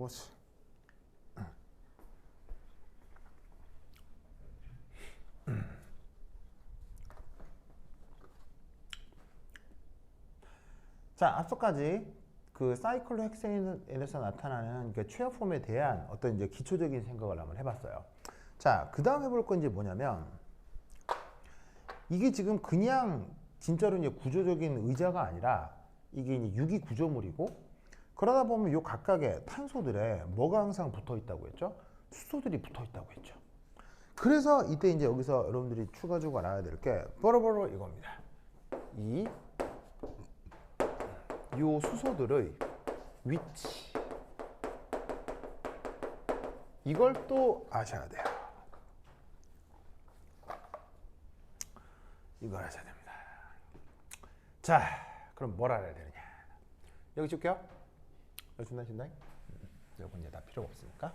그렇지. 자, 앞서까지 그 사이클로 헥세인에서 나타나는 그 최악 폼에 대한 어떤 이제 기초적인 생각을 한번 해봤어요. 자, 그 다음 해볼 건 이제 뭐냐면, 이게 지금 그냥 진짜로 이제 구조적인 의자가 아니라 이게 이제 유기 구조물이고, 그러다 보면 요 각각의 탄소들에 뭐가 항상 붙어 있다고 했죠? 수소들이 붙어 있다고 했죠. 그래서 이때 이제 여기서 여러분들이 추가적으로 알아야 될 게 바로 이겁니다. 요 수소들의 위치, 이걸 또 아셔야 돼요. 이걸 아셔야 됩니다. 자, 그럼 뭘 알아야 되느냐? 여기 줄게요. 여기 준다. 이건 이제 다 필요가 없으니까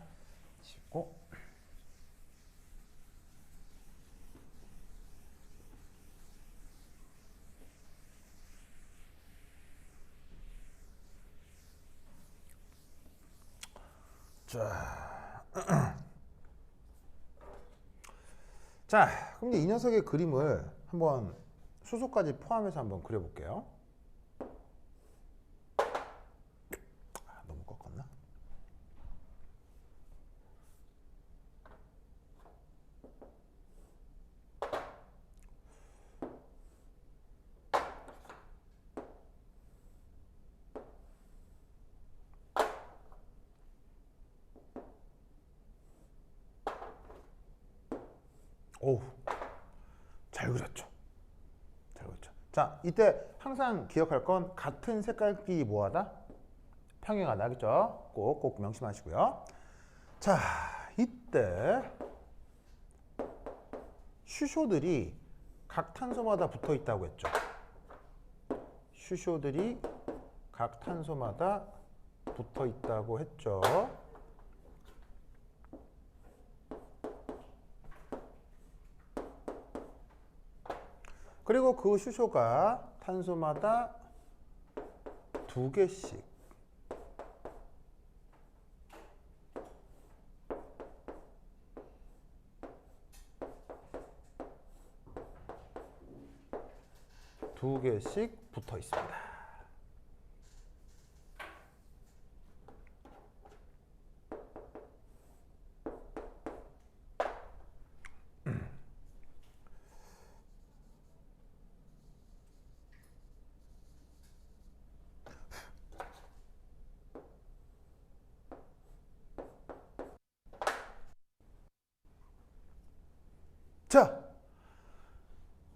짚고. 자, 그럼 이제 이 녀석의 그림을 한번 수소까지 포함해서 한번 그려볼게요. 너무 꺾었나? 오, 잘 그렸죠. 잘 그렸죠. 자, 이때 항상 기억할 건 같은 색깔끼리 뭐하다? 평행하다, 그죠? 꼭 명심하시고요. 자, 이때 슈쇼들이 각 탄소마다 붙어 있다고 했죠. 슈쇼들이 각 탄소마다 붙어 있다고 했죠. 그리고 그 슈쇼가 탄소마다 2개씩 붙어 있습니다. 자,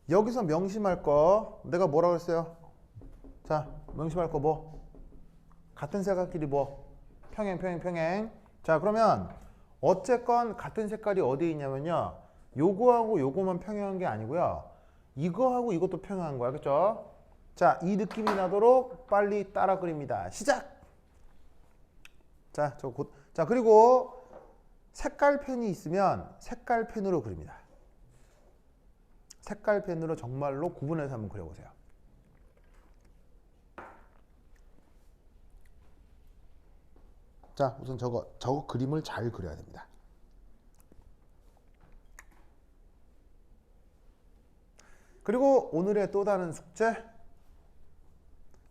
여기서 명심할 거 내가 뭐라고 했어요? 자, 명심할 거 뭐? 같은 색깔끼리 뭐? 평행. 자, 그러면 어쨌건 같은 색깔이 어디에 있냐면요, 요거하고 요거만 평행한 게 아니고요, 이거하고 이것도 평행한 거야, 그쵸? 자, 이 느낌이 나도록 빨리 따라 그립니다. 시작! 자, 자, 그리고 색깔펜이 있으면 색깔펜으로 그립니다. 색깔펜으로 정말로 구분해서 한번 그려보세요. 자, 우선 저거 그림을 잘 그려야 됩니다. 그리고 오늘의 또 다른 숙제,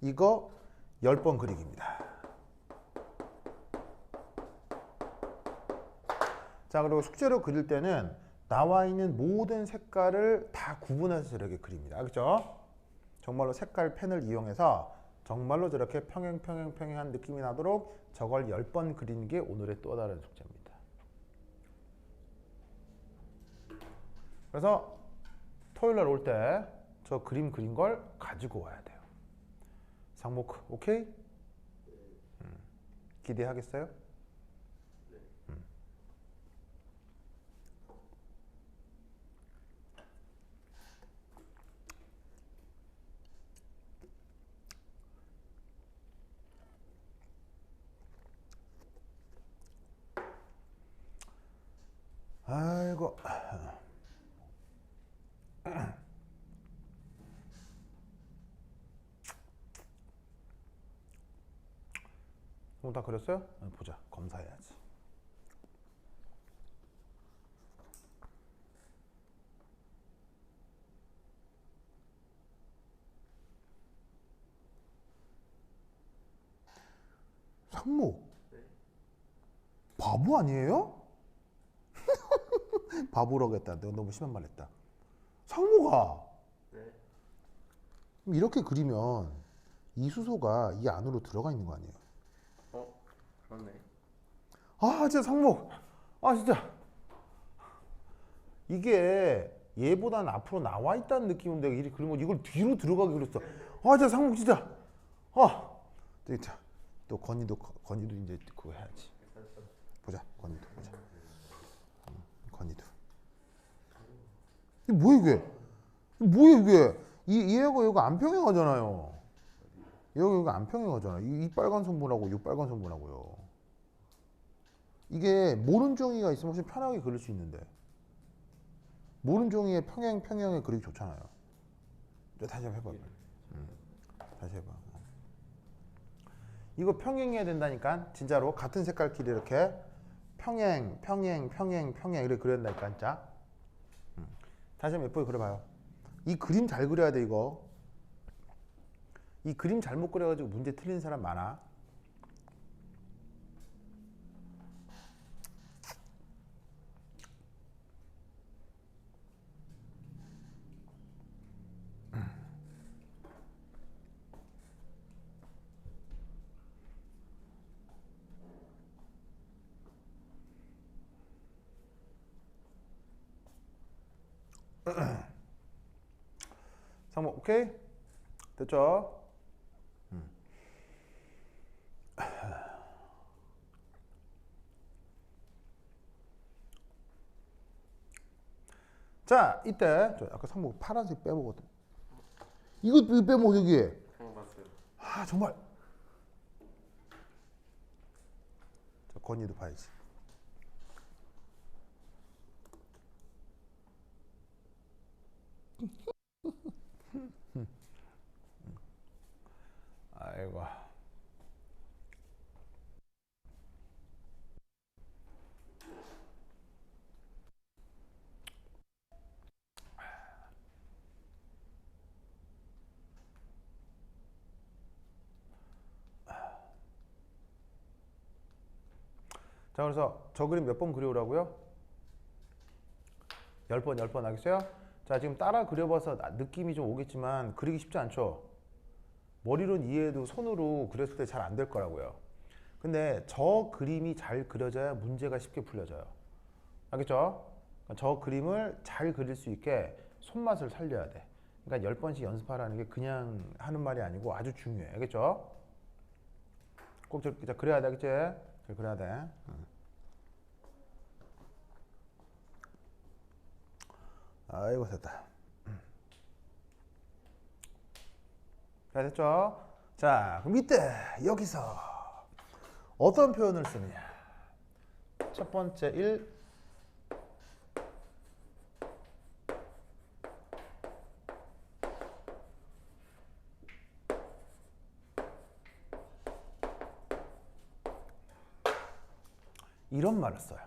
이거 10번 그리기입니다. 자, 그리고 숙제로 그릴 때는 나와 있는 모든 색깔을 다 구분해서 이렇게 그립니다. 그렇죠? 정말로 색깔 펜을 이용해서 정말로 저렇게 평행한 느낌이 나도록 저걸 10번 그리는 게 오늘의 또 다른 숙제입니다. 그래서 토요일날 올 때 저 그림 그린 걸 가지고 와야 돼요. 상모크 오케이? 기대하겠어요? 아이고. 그럼 다 그렸어요? 보자. 검사해야지. 상무. 바보 아니에요? 바보라고 했다. 내가 너무 심한 말 했다. 상무가 그럼 이렇게 그리면 이 수소가 이 안으로 들어가 있는 거 아니에요? 그렇네. 아 진짜 상무. 아 진짜 이게 얘보다는 앞으로 나와 있다는 느낌인데 이렇게 그린 거 이걸 뒤로 들어가게 그렸어. 아 진짜 상무 진짜. 아 진짜 또 건이도 이제 그거 해야지. 보자 건이도 보자. 건이도. 이게 뭐야 이게? 뭐야 이게? 얘가 여기 안 평행하잖아요. 여기 안 평행하잖아. 이 빨간 선분하고 이 빨간 선분하고요. 이게 모른 종이가 있으면 훨씬 편하게 그릴 수 있는데 모른 종이의 평행에 그리기 좋잖아요. 다시 한번 해봐. 다시 해봐. 이거 평행해야 된다니까. 진짜로 같은 색깔끼리 이렇게 평행 이렇게 그려야 된다니까 진짜. 다시 한번 예쁘게 그려봐요. 이 그림 잘 그려야 돼 이거. 이 그림 잘못 그려가지고 문제 틀린 사람 많아. 상모 오케이? 됐죠? 자 이때 저 아까 상모 파란색 빼먹었다. 이거 빼먹어 여기. 봤어요. 아 정말. 저 건이도 봐야지. 아이고. 자 그래서 저 그림 몇 번 그려오라고요? 10번 10번 알겠어요? 자 지금 따라 그려봐서 느낌이 좀 오겠지만 그리기 쉽지 않죠? 머리로는 이해해도 손으로 그렸을 때 잘 안 될 거라고요. 근데 저 그림이 잘 그려져야 문제가 쉽게 풀려져요. 알겠죠? 저 그림을 잘 그릴 수 있게 손맛을 살려야 돼. 그러니까 10번씩 연습하라는 게 그냥 하는 말이 아니고 아주 중요해. 알겠죠? 꼭 저렇게 그려야 돼. 알겠지? 그래야 돼. 아이고 됐다. 자 됐죠? 자 그럼 이때 여기서 어떤 표현을 쓰느냐. 첫 번째 1 이런 말을 써요.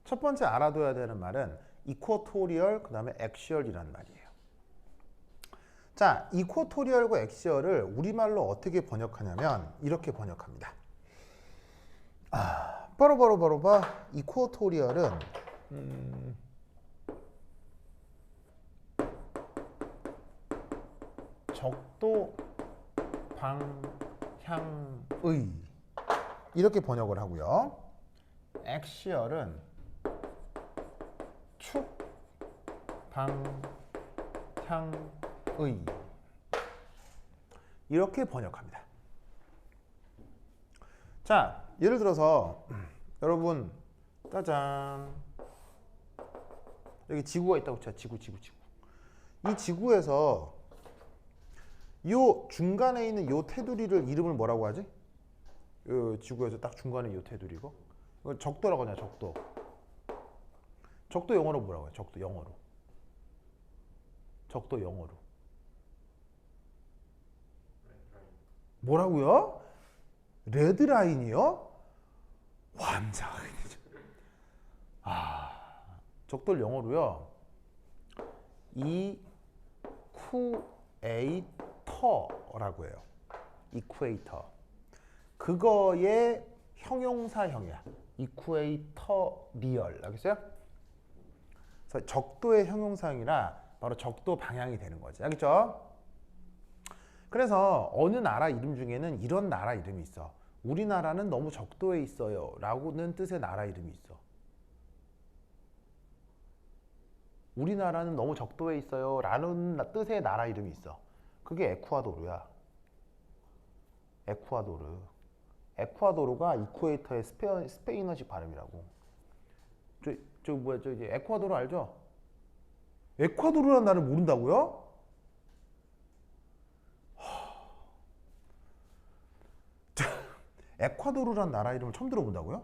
첫 번째 알아둬야 되는 말은 이쿼토리얼 그 다음에 엑시얼이라는 말이에요. 자, 이쿼토리얼과 엑시얼을 우리말로 어떻게 번역하냐면 이렇게 번역합니다. 바로 봐. 이쿼토리얼은 적도 방향의 이렇게 번역을 하고요. 엑시얼은 축 방향의 이렇게 번역합니다. 자, 예를 들어서 여러분 짜잔 여기 지구가 있다고 쳐. 지구. 이 지구에서 요 중간에 있는 요 테두리를 이름을 뭐라고 하지? 요 지구에서 딱 중간에 요 테두리고 이걸 적도라고 하냐. 적도 영어로 뭐라고 해요? 적도 영어로 뭐라고요? 레드라인이요? 환장하게 되죠. 적돌 영어로요. 이쿠에이터라고 해요. 이쿠에이터. 그거의 형용사형이야. 이쿠에이터리얼. 알겠어요? 그래서 적도의 형용사형이라 바로 적도 방향이 되는 거지. 알겠죠? 그래서 어느 나라 이름 중에는 이런 나라 이름이 있어. 우리나라는 너무 적도에 있어요 라고는 뜻의 나라 이름이 있어. 우리나라는 너무 적도에 있어요 라는 뜻의 나라 이름이 있어. 그게 에쿠아도르야. 에쿠아도르. 에쿠아도르가 이쿠에이터의 스페인어식 발음이라고. 저 이제 에쿠아도르 알죠? 에쿠아도르라는 나라를 모른다고요? 에콰도르란 나라 이름을 처음 들어본다고요?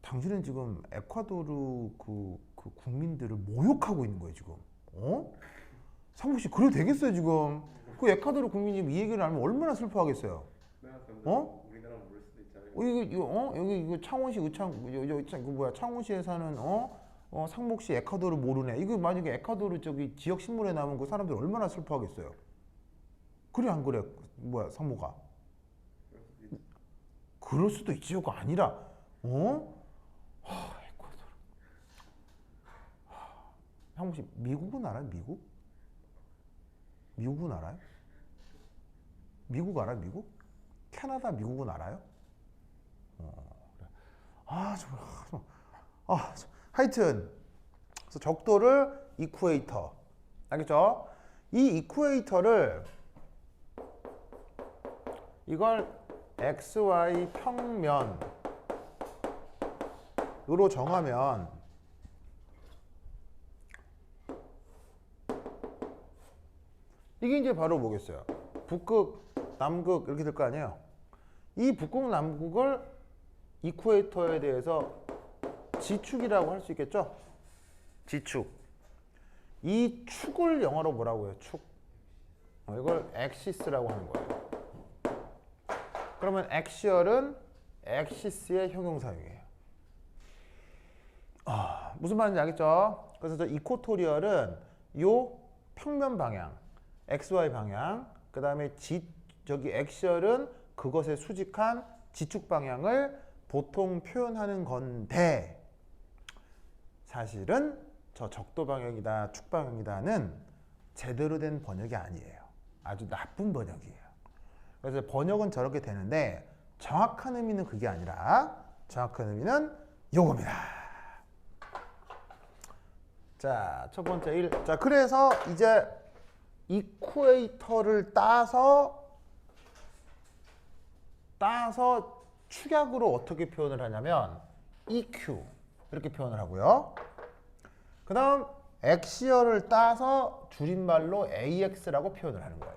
당신은 지금 에콰도르 그 국민들을 모욕하고 있는 거예요 지금. 상무 씨 그래도 되겠어요 지금? 그 에콰도르 국민이 이 얘기를 알면 얼마나 슬퍼하겠어요. 우리나라 모를 수도 있잖아요. 여기 이거 창원시 창원시에 사는 상목시 에콰도르 모르네. 이거 만약에 에콰도르 저기 지역 신문에 나오면 그 사람들 얼마나 슬퍼하겠어요. 그래 안 그래? 상모가? 그럴 수도 있지가 아니라 에콰도르. 상목씨 미국은 알아요? 미국? 미국은 알아요? 미국 알아요? 미국? 캐나다 미국은 알아요? 하여튼 그래서 적도를 이쿠에이터. 알겠죠? 이 이쿠에이터를 이걸 XY 평면으로 정하면 이게 이제 바로 뭐겠어요? 북극, 남극 이렇게 될 거 아니에요? 이 북극, 남극을 이쿠에이터에 대해서 지축이라고 할 수 있겠죠? 지축. 이 축을 영어로 뭐라고 해요? 축. 이걸 엑시스라고 하는 거예요. 그러면 엑시얼은 엑시스의 형용사형이에요. 무슨 말인지 알겠죠? 그래서 저 이코토리얼은 요 평면 방향, XY 방향, 그 다음에 저기 엑시얼은 그것에 수직한 지축 방향을 보통 표현하는 건데 사실은 저 적도 방향이다, 축 방향이다는 제대로 된 번역이 아니에요. 아주 나쁜 번역이에요. 그래서 번역은 저렇게 되는데 정확한 의미는 그게 아니라 정확한 의미는 요겁니다. 자, 첫 번째 1. 자, 그래서 이제 이쿠에이터를 따서 축약으로 어떻게 표현을 하냐면 EQ 이렇게 표현을 하고요. 그 다음 엑시얼을 따서 줄임말로 AX라고 표현을 하는 거예요.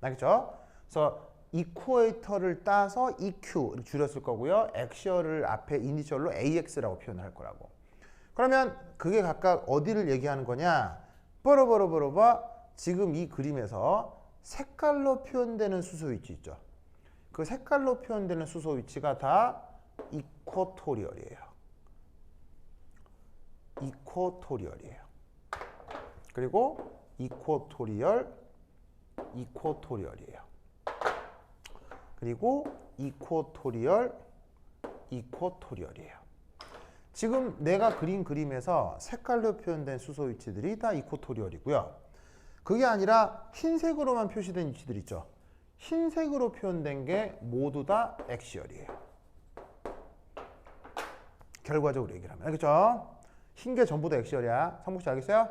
알겠죠? 그래서 이쿠에이터를 따서 EQ 이렇게 줄였을 거고요. 엑시얼을 앞에 이니셜로 AX라고 표현을 할 거라고. 그러면 그게 각각 어디를 얘기하는 거냐? 뽀로뽀로뽀로봐. 지금 이 그림에서 색깔로 표현되는 수소 위치 있죠. 그 색깔로 표현되는 수소 위치가 다 이쿼토리얼이에요. 이쿼토리얼이에요. 그리고 이쿼토리얼이에요. 그리고 이쿼토리얼이에요. 지금 내가 그린 그림에서 색깔로 표현된 수소 위치들이 다 이쿼토리얼이고요. 그게 아니라 흰색으로만 표시된 위치들 있죠. 흰색으로 표현된 게 모두 다 엑시얼이에요. 결과적으로 얘기를 하면. 알겠죠? 흰 게 전부 다 엑시얼이야. 상목씨 알겠어요?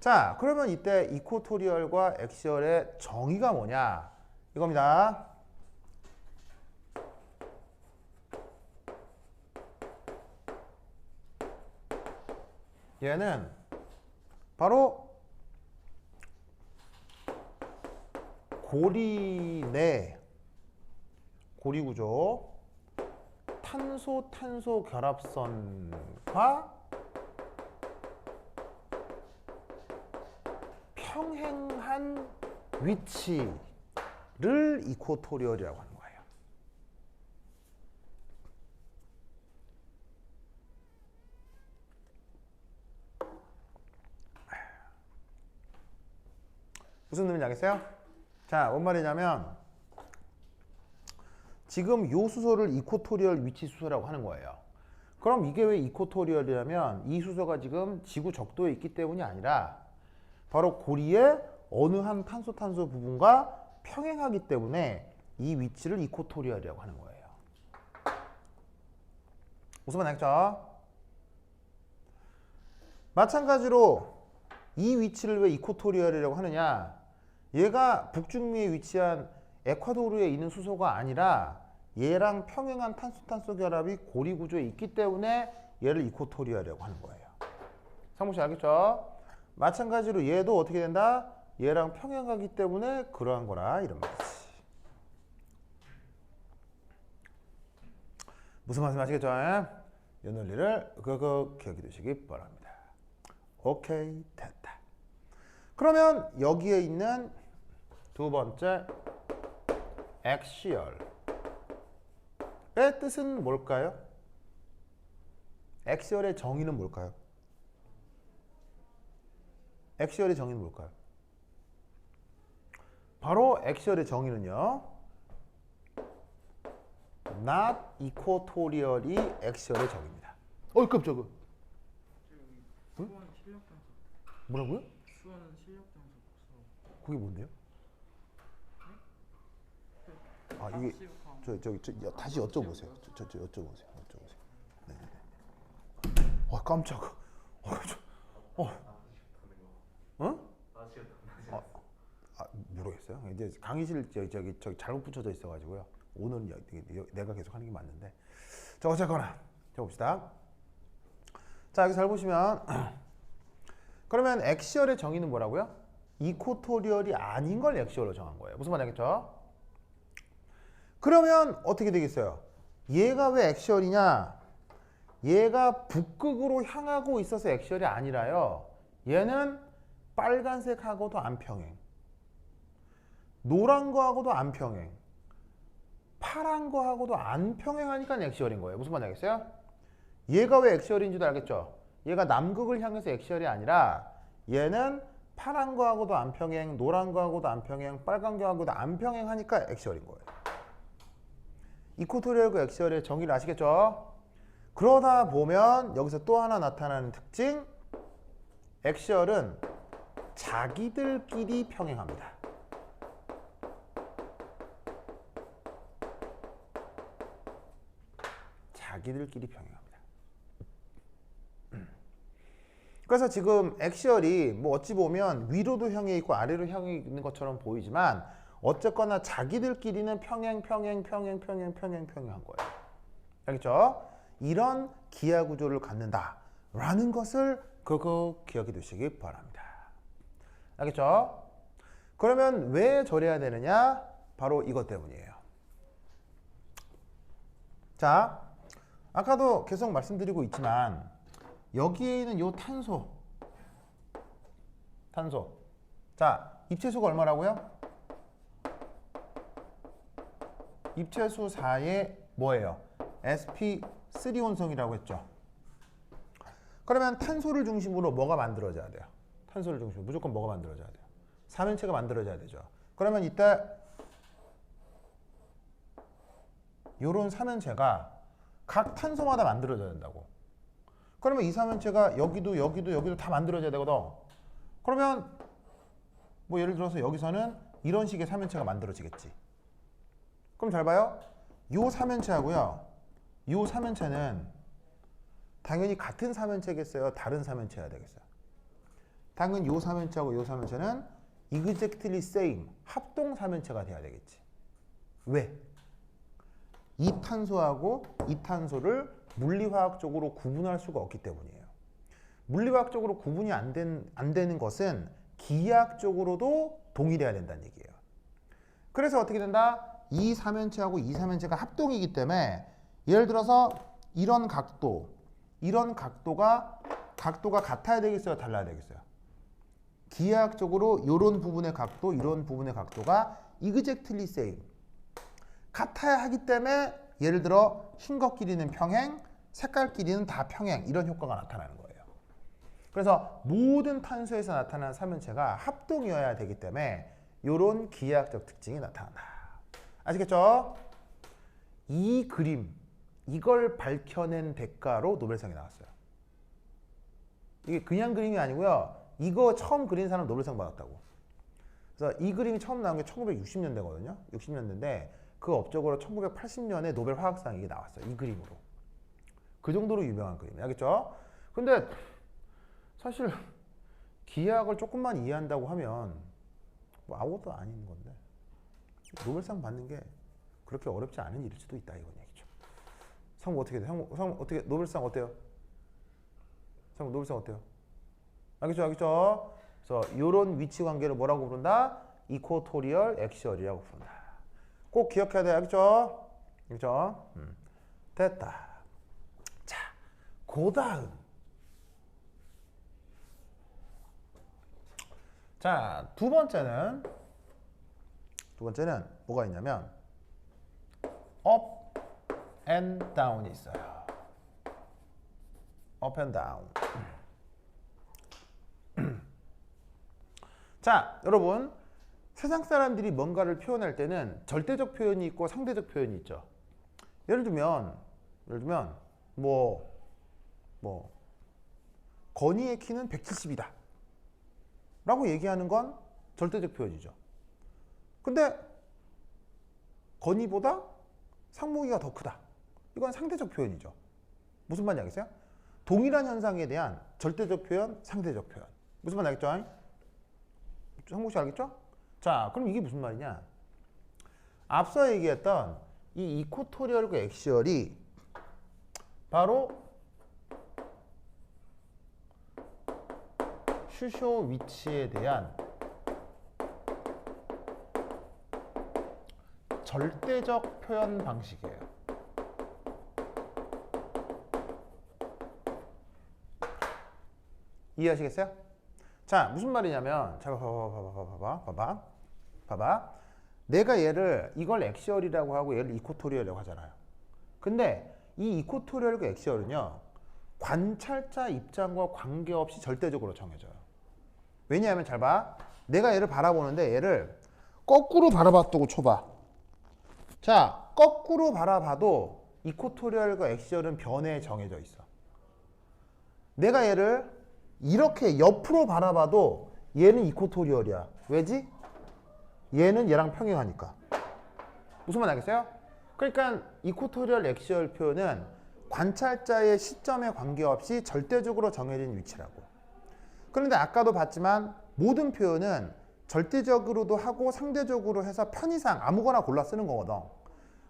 자, 그러면 이때 이쿼토리얼과 엑시얼의 정의가 뭐냐? 이겁니다. 얘는 바로 고리 내 고리구조 탄소 결합선과 평행한 위치를 이코토리얼이라고 하는 거예요. 무슨 의미인지 알겠어요? 자, 뭔 말이냐면 지금 요 수소를 이코토리얼 위치 수소라고 하는 거예요. 그럼 이게 왜 이코토리얼이라면 이 수소가 지금 지구 적도에 있기 때문이 아니라 바로 고리의 어느 한 탄소 부분과 평행하기 때문에 이 위치를 이코토리얼이라고 하는 거예요. 무슨 말인지 알겠죠? 마찬가지로 이 위치를 왜 이코토리얼이라고 하느냐? 얘가 북중미에 위치한 에콰도르에 있는 수소가 아니라 얘랑 평행한 탄소 결합이 고리 구조에 있기 때문에 얘를 이코토리얼이라고 하는 거예요. 상무 씨 알겠죠? 마찬가지로 얘도 어떻게 된다? 얘랑 평행하기 때문에 그러한 거라 이런 말이지. 무슨 말씀 아시겠죠? 이 논리를 그거 기억해 두시기 바랍니다. 오케이, 됐다. 그러면 여기에 있는 두 번째 액시얼의 뜻은 뭘까요? 액시얼의 정의는 뭘까요? 액시얼의 정의는 뭘까요? 바로 액시얼의 정의는요, not equatorial이 액시얼의 정의입니다. 깜짝아. 수원 실력 단속. 뭐라고요? 수원은 실력 단속 수업. 그게 뭔데요? 아, 이게 다시 여쭤보세요. 저 여쭤보세요. 네. 깜짝아. 모르겠어요. 이제 강의실 저기 잘못 붙여져 있어가지고요. 오늘은 내가 계속 하는 게 맞는데. 자, 어쨌거나 자 봅시다. 자, 여기 잘 보시면 그러면 액시얼의 정의는 뭐라고요? 이코토리얼이 아닌 걸 액시얼로 정한 거예요. 무슨 말인지 알겠죠? 그러면 어떻게 되겠어요? 얘가 왜 액시얼이냐? 얘가 북극으로 향하고 있어서 액시얼이 아니라요. 얘는 빨간색하고도 안 평행, 노란 거하고도 안 평행, 파란 거하고도 안 평행하니까 액시얼인 거예요. 무슨 말인지 알겠어요? 얘가 왜 액시얼인 줄 알겠죠? 얘가 남극을 향해서 액시얼이 아니라 얘는 파란 거하고도 안 평행, 노란 거하고도 안 평행, 빨간 거하고도 안 평행하니까 액시얼인 거예요. 이코토리얼과 액시얼의 정의를 아시겠죠? 그러다 보면 여기서 또 하나 나타나는 특징, 액시얼은 자기들끼리 평행합니다. 자기들끼리 평행합니다. 그래서 지금 액시얼이 뭐 어찌 보면 위로도 향해 있고 아래로 향해 있는 것처럼 보이지만 어쨌거나 자기들끼리는 평행한 거예요. 알겠죠? 이런 기하 구조를 갖는다라는 것을 그거 기억해 두시기 바랍니다. 알겠죠? 그러면 왜 저래야 되느냐? 바로 이것 때문이에요. 자, 아까도 계속 말씀드리고 있지만 여기에 있는 요 탄소. 자, 입체수가 얼마라고요? 입체수 4의 뭐예요? sp3 혼성이라고 했죠. 그러면 탄소를 중심으로 뭐가 만들어져야 돼요? 탄소를 중심으로 무조건 뭐가 만들어져야 돼요? 삼연체가 만들어져야 되죠. 그러면 이때 요런 삼연체가 각 탄소마다 만들어져야 된다고. 그러면 이 삼연체가 여기도 다 만들어져야 되거든. 그러면 뭐 예를 들어서 여기서는 이런 식의 삼연체가 만들어지겠지. 그럼 잘 봐요. 요 삼연체하고요, 요 삼연체는 당연히 같은 삼연체겠어요? 다른 삼연체여야 되겠어요? 당연히 요 삼연체하고 요 삼연체는 exactly same, 합동 삼연체가 돼야 되겠지. 왜? 이 탄소하고 이 탄소를 물리화학적으로 구분할 수가 없기 때문이에요. 물리화학적으로 구분이 안 되는 것은 기하학적으로도 동일해야 된다는 얘기예요. 그래서 어떻게 된다? 이 삼연체하고 이 삼연체가 합동이기 때문에 예를 들어서 이런 각도가 같아야 되겠어요? 달라야 되겠어요? 기하학적으로 이런 부분의 각도, 이런 부분의 각도가 exactly same. 같아야 하기 때문에 예를 들어 흰 것 길이는 평행, 색깔 길이는 다 평행 이런 효과가 나타나는 거예요. 그래서 모든 탄소에서 나타나는 삼연체가 합동이어야 되기 때문에 이런 기하학적 특징이 나타난다. 아시겠죠? 이 그림, 이걸 밝혀낸 대가로 노벨상이 나왔어요. 이게 그냥 그림이 아니고요. 이거 처음 그린 사람 노벨상 받았다고. 그래서 이 그림이 처음 나온 게 1960년대거든요. 60년대인데 그 업적으로 1980년에 노벨 화학상 이게 나왔어요. 이 그림으로. 그 정도로 유명한 그림이에요. 알겠죠? 근데 사실 기하학을 조금만 이해한다고 하면 뭐 아무것도 아닌 건데 노벨상 받는 게 그렇게 어렵지 않은 일일 수도 있다 이건 얘기죠. 상무 어떻게 돼? 상무 어떻게 노벨상 어때요? 상무 노벨상 어때요? 알겠죠? 알겠죠? 그래서 이런 위치 관계를 뭐라고 부른다? 이코토리얼 액시얼이라고 부른다. 꼭 기억해야 돼. 알겠죠? 알겠죠? 됐다. 자, 그 다음. 자, 두 번째는 뭐가 있냐면 up and down이 있어요. up and down. 자, 여러분 세상 사람들이 뭔가를 표현할 때는 절대적 표현이 있고 상대적 표현이 있죠. 예를 들면 뭐 건희의 키는 170이다 라고 얘기하는 건 절대적 표현이죠. 근데 건희보다 상무이가 더 크다. 이건 상대적 표현이죠. 무슨 말인지 알겠어요? 동일한 현상에 대한 절대적 표현, 상대적 표현. 무슨 말인지 알겠죠? 상무 씨 알겠죠? 자, 그럼 이게 무슨 말이냐? 앞서 얘기했던 이 이코토리얼과 액시얼이 바로 슈쇼 위치에 대한 절대적 표현 방식이에요. 이해하시겠어요? 자, 무슨 말이냐면, 자, 봐봐. 내가 얘를 이걸 액시얼이라고 하고 얘를 이코토리얼이라고 하잖아요. 근데 이 이코토리얼과 액시얼은요, 관찰자 입장과 관계없이 절대적으로 정해져요. 왜냐하면 잘 봐. 내가 얘를 바라보는데 얘를 거꾸로 바라봤다고 쳐봐. 자, 거꾸로 바라봐도 이코토리얼과 액시얼은 변에 정해져 있어. 내가 얘를 이렇게 옆으로 바라봐도 얘는 이코토리얼이야. 왜지? 얘는 얘랑 평행하니까. 무슨 말 알겠어요? 그러니까 이코토리얼 액시얼 표현은 관찰자의 시점에 관계없이 절대적으로 정해진 위치라고. 그런데 아까도 봤지만 모든 표현은 절대적으로도 하고 상대적으로 해서 편의상 아무거나 골라 쓰는 거거든.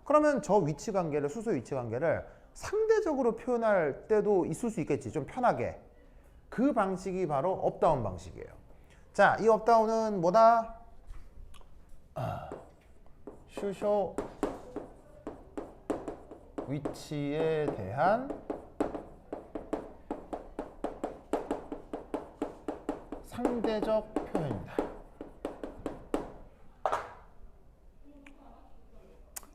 그러면 저 위치 관계를, 수소 위치 관계를 상대적으로 표현할 때도 있을 수 있겠지. 좀 편하게. 그 방식이 바로 업다운 방식이에요. 자, 이 업다운은 뭐다? 슈쇼 위치에 대한 상대적 표현입니다.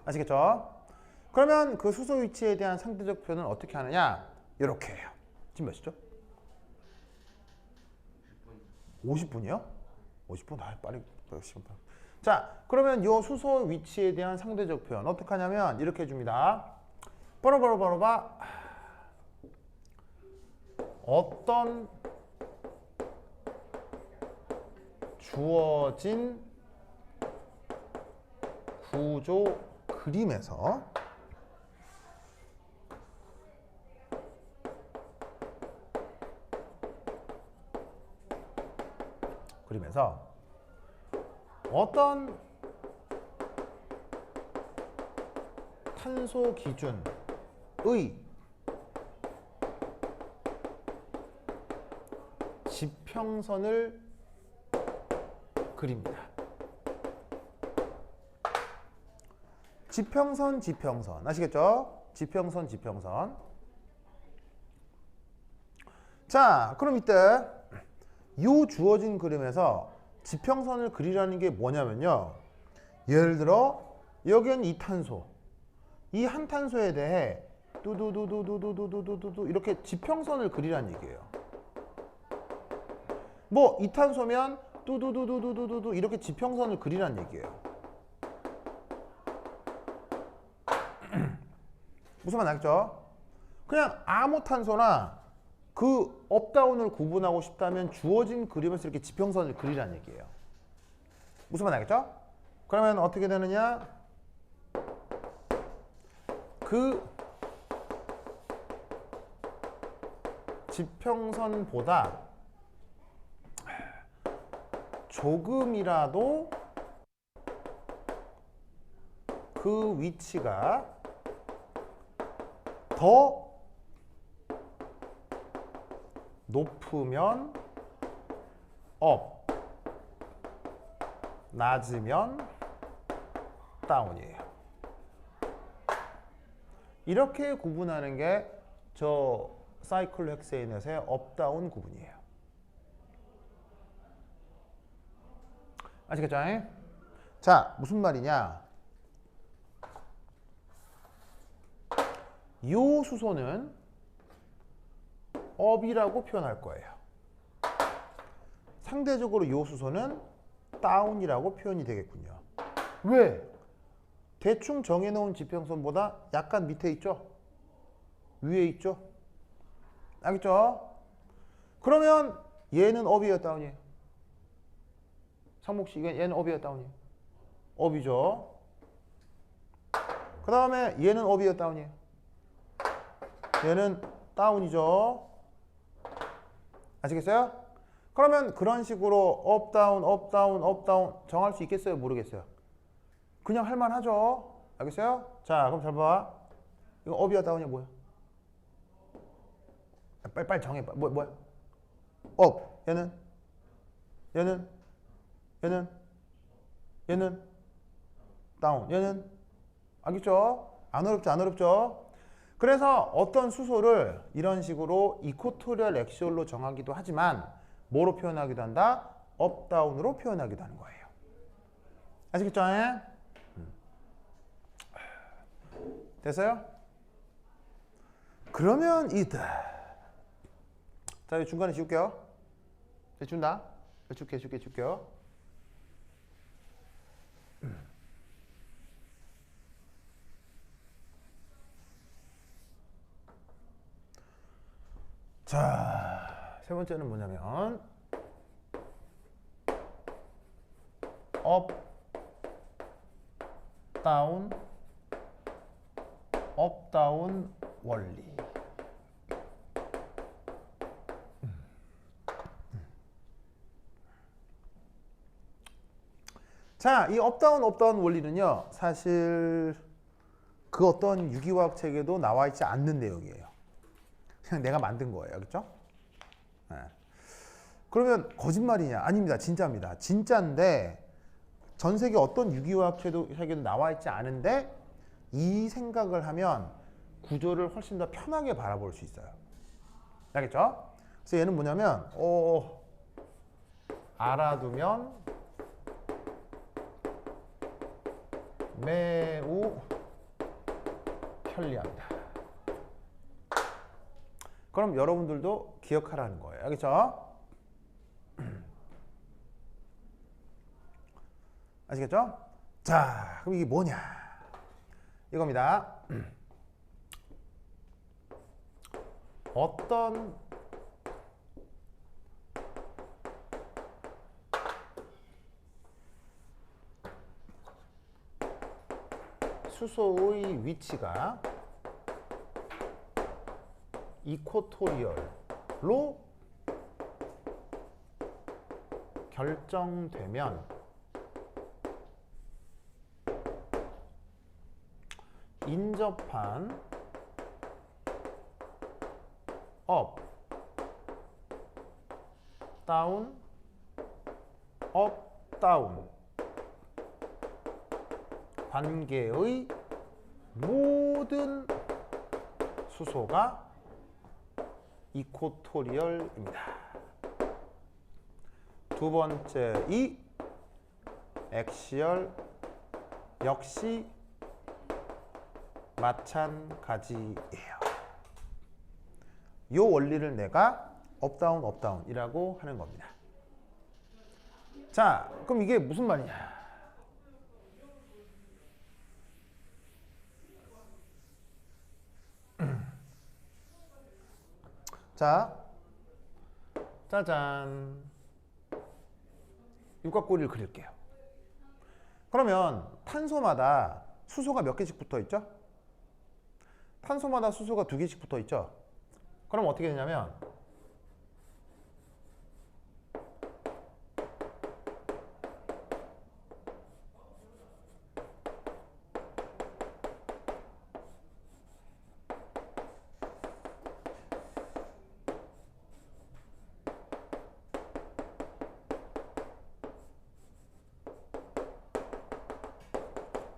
아시겠죠? 그러면 그 수소 위치에 대한 상대적 표현은 어떻게 하느냐? 이렇게 해요. 지금 몇 시죠? 50분이요? 50분? 아, 빨리 시간 봐. 자, 그러면 이 수소 위치에 대한 상대적 표현 어떻게 하냐면 이렇게 해줍니다. 바로바로바로바 어떤 주어진 구조 그림에서 어떤 탄소 기준의 지평선을 그립니다. 지평선 아시겠죠? 지평선. 자, 그럼 이때 요 주어진 그림에서 지평선을 그리라는 게 뭐냐면요. 예를 들어 여기는 이 탄소, 이 한 탄소에 대해 뚜두두두두두두두두 이렇게 지평선을 그리라는 얘기예요. 뭐 이 탄소면 뚜두두두두두두 이렇게 지평선을 그리라는 얘기예요. 무슨 말 알겠죠? 그냥 아무 탄소나 그 업다운을 구분하고 싶다면 주어진 그림에서 이렇게 지평선을 그리라는 얘기예요. 무슨 말 알겠죠? 그러면 어떻게 되느냐? 그 지평선보다 조금이라도 그 위치가 더 높으면 업, 낮으면 다운이에요. 이렇게 구분하는 게 저 사이클로헥세인에서의 업다운 구분이에요. 아시겠죠? 자, 무슨 말이냐? 요 수소는 업이라고 표현할 거예요. 상대적으로 요 수소는 다운이라고 표현이 되겠군요. 왜? 대충 정해놓은 지평선보다 약간 밑에 있죠? 위에 있죠? 알겠죠? 그러면 얘는 업이에요, 다운이에요? 상목씨, 얘는 업이에요, 다운이에요? 업이죠. 그 다음에 얘는 업이에요, 다운이에요? 얘는 다운이죠. 아시겠어요? 그러면 그런 식으로 업, 다운, 업, 다운, 업, 다운 정할 수 있겠어요? 모르겠어요? 그냥 할만하죠. 알겠어요? 자, 그럼 잘 봐. 이거 업이야, 다운이야, 뭐야? 빨리 정해. 뭐야? 업. 얘는 다운. 얘는 알겠죠? 안 어렵죠? 안 어렵죠? 그래서 어떤 수소를 이런 식으로 이코토리얼 렉시올로 정하기도 하지만 뭐로 표현하기도 한다? 업, 다운으로 표현하기도 하는 거예요. 아시겠죠? 됐어요? 그러면 이다. 자, 여기 중간에 지울게요. 준다. 줄게요. 자, 세 번째는 뭐냐면 업, 다운, 업, 다운 원리. 자, 이 업다운 원리는요, 사실 그 어떤 유기화학 책에도 나와 있지 않는 내용이에요. 그냥 내가 만든 거예요. 그렇죠? 네. 그러면 거짓말이냐? 아닙니다. 진짜입니다. 진짜인데 전 세계 어떤 유기화학 책에도 나와 있지 않은데 이 생각을 하면 구조를 훨씬 더 편하게 바라볼 수 있어요. 알겠죠? 그래서 얘는 뭐냐면 알아두면 매우 편리합니다. 그럼 여러분들도 기억하라는 거예요. 알겠죠? 아시겠죠? 자, 그럼 이게 뭐냐? 이겁니다. 어떤 수소의 위치가 이코토리얼로 결정되면 인접한 업, 다운, 업, 다운 관계의 모든 수소가 이코토리얼입니다. 두 번째 이 액시얼 역시 마찬가지예요. 이 원리를 내가 업다운 업다운이라고 하는 겁니다. 자, 그럼 이게 무슨 말이냐? 자, 짜잔. 육각고리를 그릴게요. 그러면 탄소마다 수소가 몇 개씩 붙어 있죠? 탄소마다 수소가 2개씩 붙어 있죠? 그럼 어떻게 되냐면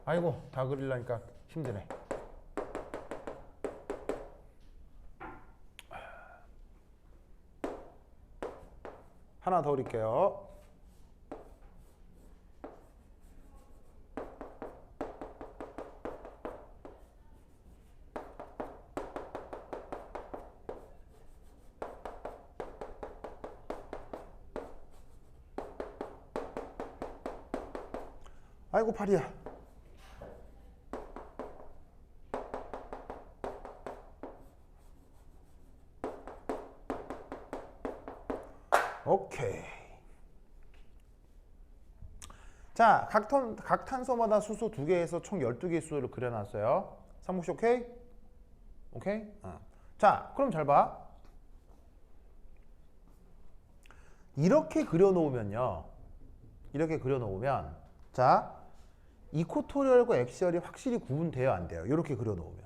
아이고 다 그리려니까 힘드네. 하나 더 그릴게요. 아이고 팔이야. 오케이. 자, 각 탄소마다 수소 2개에서 총 12개의 수소를 그려놨어요. 상목씨 오케이? 오케이? 자, 그럼 잘 봐. 이렇게 그려놓으면요. 이렇게 그려놓으면 자, 이코토리얼과 액시얼이 확실히 구분돼야 안 돼요. 이렇게 그려놓으면.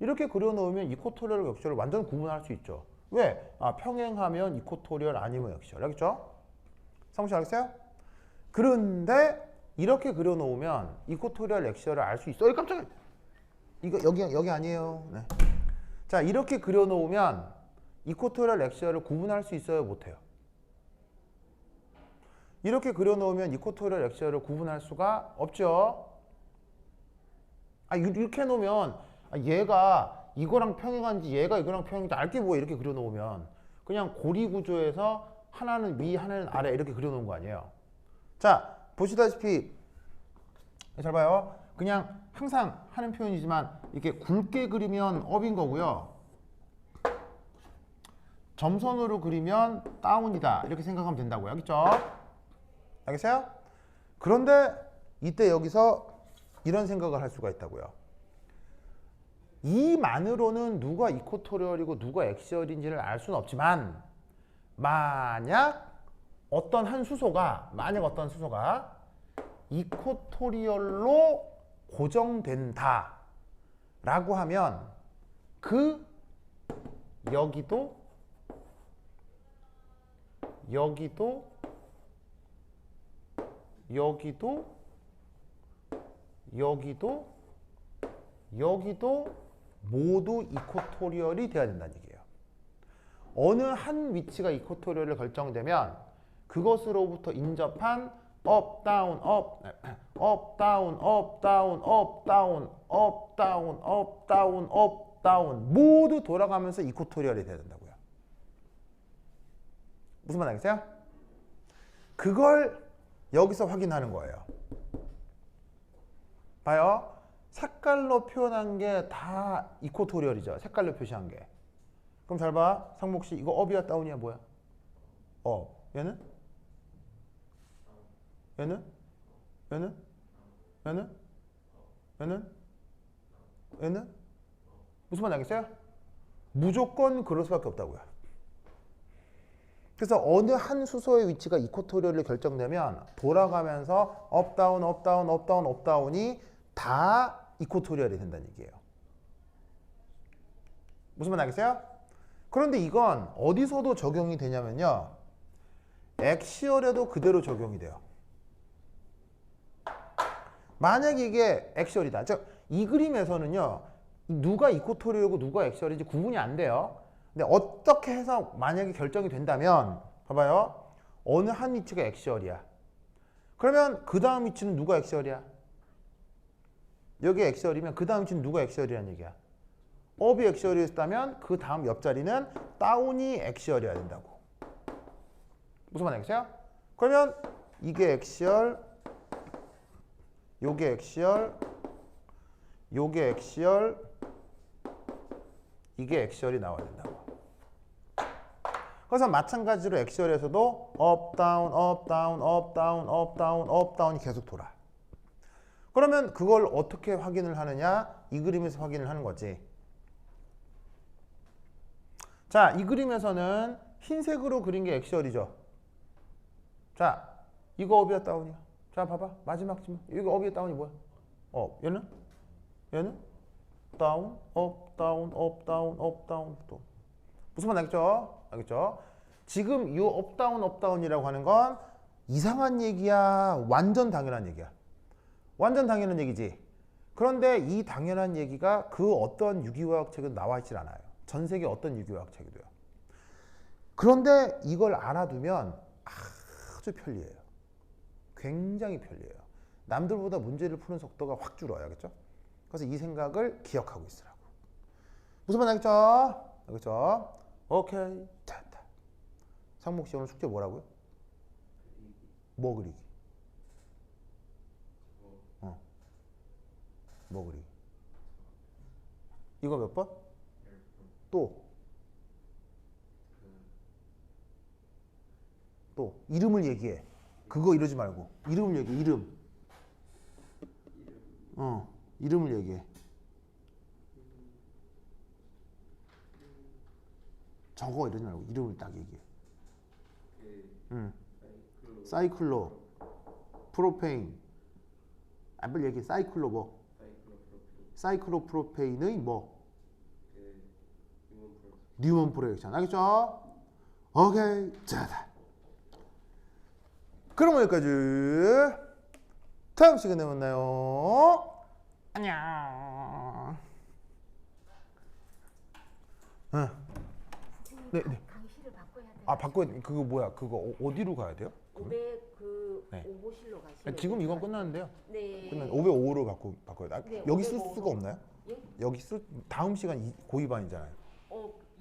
이렇게 그려놓으면 이코토리얼과 액시얼을 완전 구분할 수 있죠. 왜? 평행하면 이코토리얼 아니면 액시얼. 알겠죠? 상무씨 알겠어요? 그런데 이렇게 그려놓으면 이코토리얼 액시얼을 알 수 있어요. 깜짝이야. 이거 여기 아니에요. 네. 자, 이렇게 그려놓으면 이코토리얼 액시얼을 구분할 수 있어요? 못해요? 이렇게 그려놓으면 이코토리얼 액시얼을 구분할 수가 없죠. 이렇게 해놓으면 얘가 이거랑 평행한지 얘가 이거랑 평행한지 알게 뭐야. 이렇게 그려놓으면 그냥 고리 구조에서 하나는 위 하나는 아래 이렇게 그려놓은 거 아니에요. 자, 보시다시피 잘 봐요. 그냥 항상 하는 표현이지만 이렇게 굵게 그리면 업인 거고요. 점선으로 그리면 다운이다. 이렇게 생각하면 된다고요. 알겠죠? 알겠어요? 그런데 이때 여기서 이런 생각을 할 수가 있다고요. 이만으로는 누가 이코토리얼이고 누가 액시얼인지를 알 수는 없지만 만약 어떤 수소가 이코토리얼로 고정된다 라고 하면 여기도 모두 이코토리얼이 돼야 된다는 얘기예요. 어느 한 위치가 이코토리얼을 결정되면 그것으로부터 인접한 업, 다운, 업, 다운, 업, 다운, 업, 다운, 업, 다운, 업, 다운, 업, 다운 모두 돌아가면서 이코토리얼이 돼야 된다고요. 무슨 말 알겠어요? 그걸 여기서 확인하는 거예요. 봐요. 색깔로 표현한 게 다 이코토리얼이죠. 색깔로 표시한 게. 그럼 잘 봐. 상목씨 이거 업이야 다운이야 뭐야? 얘는? 무슨 말 알겠어요? 무조건 그럴 수밖에 없다고요. 그래서 어느 한 수소의 위치가 이코토리얼로 결정되면 돌아가면서 업다운, 업다운, 업다운, 업다운이 다 이코토리얼이 된다는 얘기예요. 무슨 말 알겠어요? 그런데 이건 어디서도 적용이 되냐면요. 액시얼에도 그대로 적용이 돼요. 만약에 이게 액시얼이다. 즉, 이 그림에서는요. 누가 이코토리얼이고 누가 액시얼인지 구분이 안 돼요. 근데 어떻게 해서 만약에 결정이 된다면 봐봐요. 어느 한 위치가 액시얼이야. 그러면 그 다음 위치는 누가 액시얼이야? 여기 액시얼이면 그 다음 위치는 누가 액시얼이라는 얘기야. 업이 액시얼이었다면 그 다음 옆자리는 다운이 액시얼이어야 된다고. 무슨 말이겠어요? 그러면 이게 액시얼, 요게 액시얼, 요게 액시얼, 이게 액시얼이 나와야 된다고. 그래서 마찬가지로 액시얼에서도 업, 다운, 업, 다운, 업, 다운, 업, 다운, 업, 다운이 계속 돌아. 그러면 그걸 어떻게 확인을 하느냐? 이 그림에서 확인을 하는 거지. 자, 이 그림에서는 흰색으로 그린 게 액시얼이죠. 자, 이거 업이야, 다운이야? 자, 봐봐. 마지막 질문. 이거 업이야, 다운이 뭐야? 얘는? 얘는? 다운, 업, 다운, 업, 다운, 업, 다운, 또. 무슨 말 알겠죠? 알겠죠? 지금 이 업, 다운, 업, 다운이라고 하는 건 이상한 얘기야? 완전 당연한 얘기야? 완전 당연한 얘기지. 그런데 이 당연한 얘기가 그 어떤 유기화학 책에도 나와 있질 않아요. 전 세계 어떤 유기화학 책에도요. 그런데 이걸 알아두면 아주 편리해요. 굉장히 편리해요. 남들보다 문제를 푸는 속도가 확 줄어요. 알겠죠? 그래서 이 생각을 기억하고 있으라고. 무슨 말 알겠죠? 알겠죠? 오케이. 됐다. 상목 씨 오늘 숙제 뭐라고요? 뭐 그리기? 뭐 그리기? 이거 몇 번? 또 이름을 얘기해. 그거 이러지 말고 이름을 얘기해. 이름을 얘기해. 저거 이러지 말고 이름을 딱 얘기해. 사이클로, 프로페인. 빨리 얘기해. 사이클로 뭐? 사이클로프로페인의 뭐? 뉴먼 프로젝션. 알겠죠? 오케이. 자, 그럼 여기까지. 다음 시간에 만나요. 안녕. 네. 강의실을 바꿔야 돼요. 바꿔야 그거 뭐야? 그거 어디로 가야 돼요? 500 네. 오보실로 가시면 지금 이건 될 것 끝났는데요. 같아요. 네. 끝난 505로 바꿔야 돼. 네, 여기 쓸 505 로. 수가 없나요? 예? 여기 다음 시간 고2반이잖아요.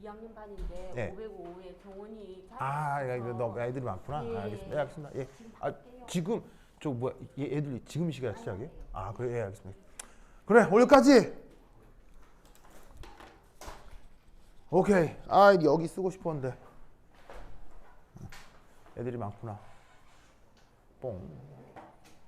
2학년 반인데 네. 505에 정원이 야, 이거 너 애들이 많구나. 예. 알겠습니다. 알겠습니다. 예. 지금 저 뭐야? 애들이 지금 시간에 시작해? 그래. 예, 알겠습니다. 그래, 오늘까지. 오케이. 여기 쓰고 싶었는데. 애들이 많구나. 뽕.